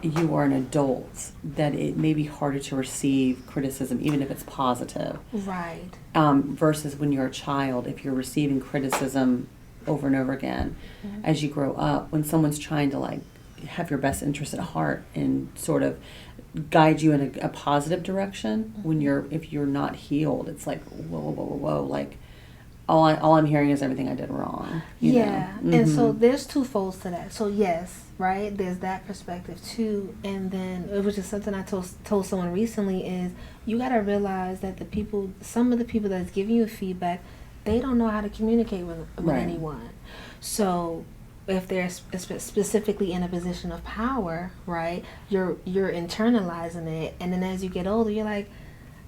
you are an adult, that it may be harder to receive criticism, even if it's positive. Right. Versus when you're a child, if you're receiving criticism over and over again as you grow up, when someone's trying to like have your best interest at heart and sort of guide you in a positive direction, if you're not healed, it's like whoa, like all I'm hearing is everything I did wrong. You know? And so there's two folds to that. So yes, right, there's that perspective too, and then it was just something I told someone recently is you got to realize that some of the people that's giving you feedback, they don't know how to communicate with anyone. So if they're specifically in a position of power, right, you're internalizing it, and then as you get older, you're like,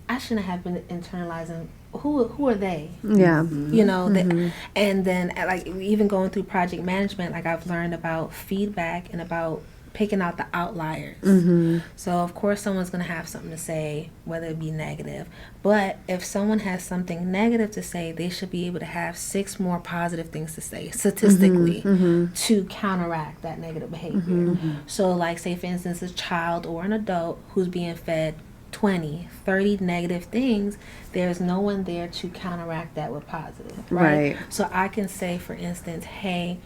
I shouldn't have been internalizing. Who are they? Yeah. And then like even going through project management, like I've learned about feedback and about picking out the outliers. So of course someone's going to have something to say, whether it be negative. But if someone has something negative to say, they should be able to have 6 more positive things to say statistically to counteract that negative behavior. So like, say for instance, a child or an adult who's being fed 20, 30 negative things, there's no one there to counteract that with positive, right? So I can say, for instance, hey,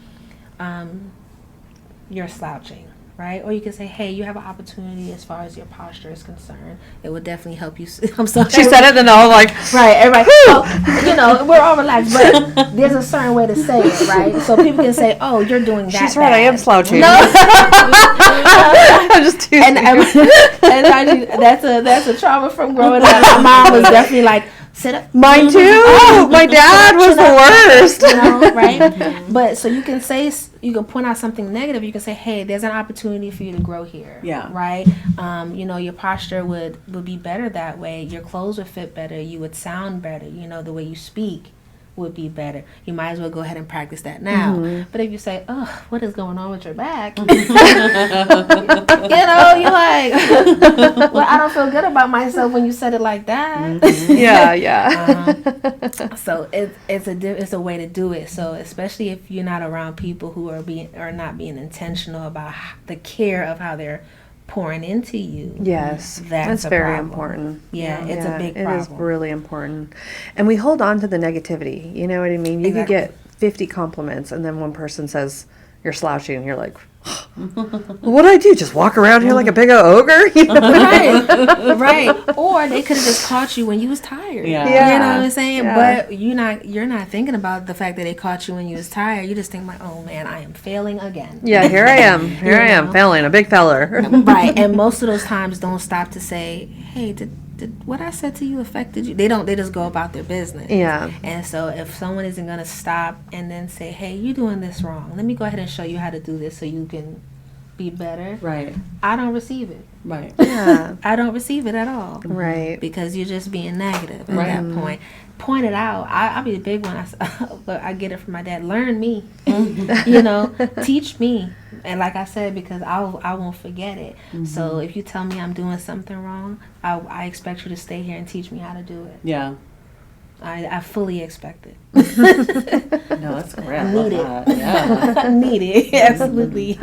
you're slouching, right? Or you can say, hey, you have an opportunity as far as your posture is concerned. It would definitely help you. I'm sorry. She said it, and I was like, right, everybody. So, you know, we're all relaxed, but there's a certain way to say it, right? So people can say, oh, you're doing that. she's right, I am slouching. No. I'm just teasing. And that's a trauma from growing up. My mom was definitely like, sit up. Mine too. My dad was the worst. You know, right? But so you can say, you can point out something negative. You can say, hey, there's an opportunity for you to grow here. Yeah. Right? You know, your posture would be better that way. Your clothes would fit better. You would sound better. You know, the way you speak would be better. You might as well go ahead and practice that now. But if you say, oh, what is going on with your back? You know, you're like, well, I don't feel good about myself when you said it like that. So it's a way to do it. So especially if you're not around people who are not being intentional about the care of how they're pouring into you. Yes, that's very problem. important. Yeah, it's a big problem. It is really important. And we hold on to the negativity. You know what I mean? You could get 50 compliments, and then one person says, you're slouching, and you're like, what do I do? Just walk around here like a big ogre? You know? Right. Or they could have just caught you when you was tired. Yeah. You know what I'm saying? Yeah. But you're not thinking about the fact that they caught you when you was tired. You just think like, oh man, I am failing again. Yeah, here I am. Here I am, failing, a big feller. Right. And most of those times don't stop to say, hey, did what I said to you affected you? They just go about their business. Yeah. And so if someone isn't going to stop and then say, hey, you're doing this wrong. Let me go ahead and show you how to do this so you can be better. Right. I don't receive it. Right. Yeah. I don't receive it at all. Right. Because you're just being negative at that point. Point it out. I'll be the big one. But I get it from my dad. Learn me. You know, teach me. And like I said, because I won't forget it. So if you tell me I'm doing something wrong, I expect you to stay here and teach me how to do it. Yeah. I fully expect it. No, that's great. I Need love it. that. Yeah. Need it. Absolutely.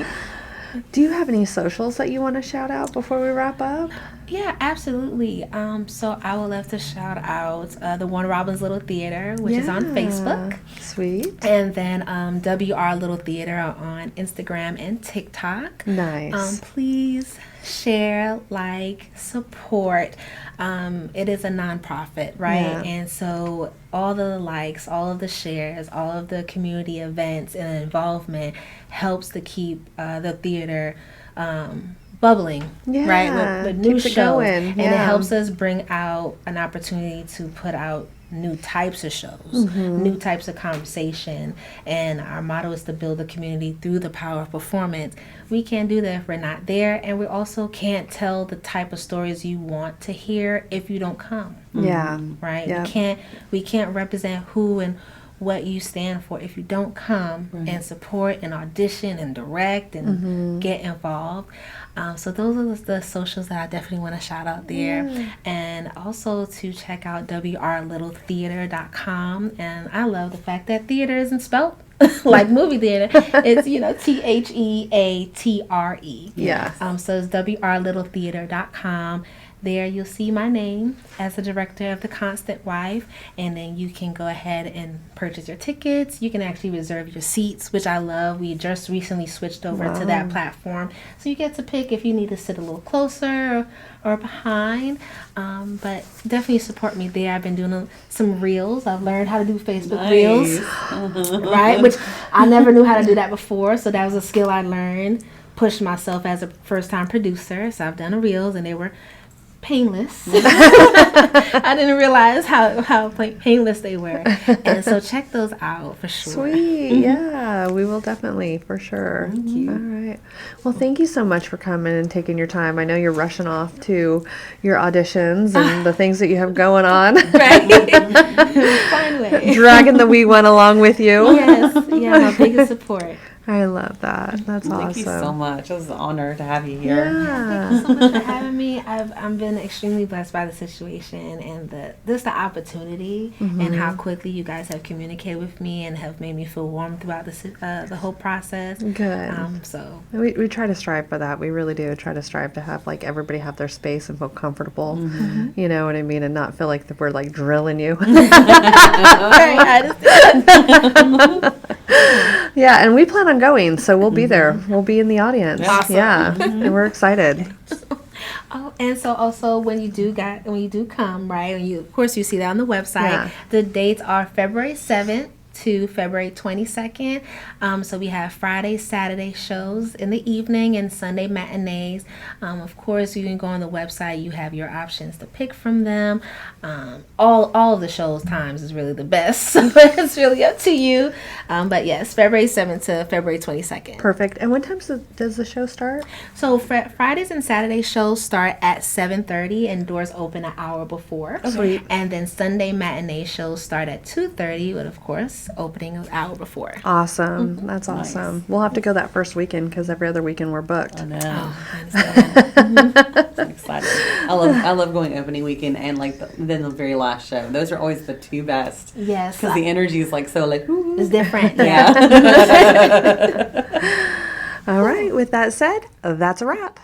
Do you have any socials that you want to shout out before we wrap up? Yeah, absolutely. So I would love to shout out the Warner Robins Little Theater, which is on Facebook. Sweet. And then WR Little Theater on Instagram and TikTok. Nice. Please share, like, support. It is a nonprofit, right? Yeah. And so all the likes, all of the shares, all of the community events and involvement helps to keep the theater bubbling, right? With new keeps it shows. going. And it helps us bring out an opportunity to put out new types of shows, new types of conversation. And our motto is to build a community through the power of performance. We can't do that if we're not there, and we also can't tell the type of stories you want to hear if you don't come. Yeah. Right? Yep. We can't represent who and what you stand for if you don't come and support and audition and direct and get involved. So those are the socials that I definitely want to shout out there. And also to check out WRLittletheater.com. And I love the fact that theater isn't spelled like movie theater. It's, THEATRE. Yeah. So it's WRLittletheater.com. There you'll see my name as the director of The Constant Wife, and then you can go ahead and purchase your tickets. You can actually reserve your seats, which I love. We just recently switched over to that platform, so you get to pick if you need to sit a little closer or behind. But definitely support me there. I've been doing some reels. I've learned how to do Facebook reels, right? Which I never knew how to do that before, so that was a skill I learned. Pushed myself as a first-time producer, so I've done the reels, and they were painless. I didn't realize how painless they were. And so check those out for sure. Sweet. Yeah, we will definitely, for sure. Thank you. All right. Well, thank you so much for coming and taking your time. I know you're rushing off to your auditions and the things that you have going on. Right. Finally. Dragging the wee one along with you. Yes. Yeah, my biggest support. I love that. That's awesome. Thank you so much. It was an honor to have you here. Yeah. Thank you so much for having me. I've been extremely blessed by the situation and the opportunity and how quickly you guys have communicated with me and have made me feel warm throughout the whole process. Good. So We try to strive for that. We really do try to strive to have like everybody have their space and feel comfortable. You know what I mean, and not feel like that we're like drilling you. Yeah, and we plan on going, so we'll be there. We'll be in the audience. Awesome. Yeah, and we're excited. Oh, and so also when you do come, right? And of course you see that on the website. Yeah. The dates are February 7th to February 22nd. So we have Friday, Saturday shows in the evening and Sunday matinees. Of course, you can go on the website. You have your options to pick from them. All of the shows times is really the best. So it's really up to you. But yes, February 7th to February 22nd. Perfect. And what time does the show start? So Fridays and Saturday shows start at 7:30 and doors open an hour before. Sweet. And then Sunday matinee shows start at 2:30, but of course opening an hour before. Awesome. That's awesome. We'll have to go that first weekend because every other weekend we're booked. I know. I understand. I'm excited. I love going opening weekend and like then the very last show. Those are always the two best. Yes. Because the energy is like so like ooh. It's different. Yeah. All right. With that said, that's a wrap.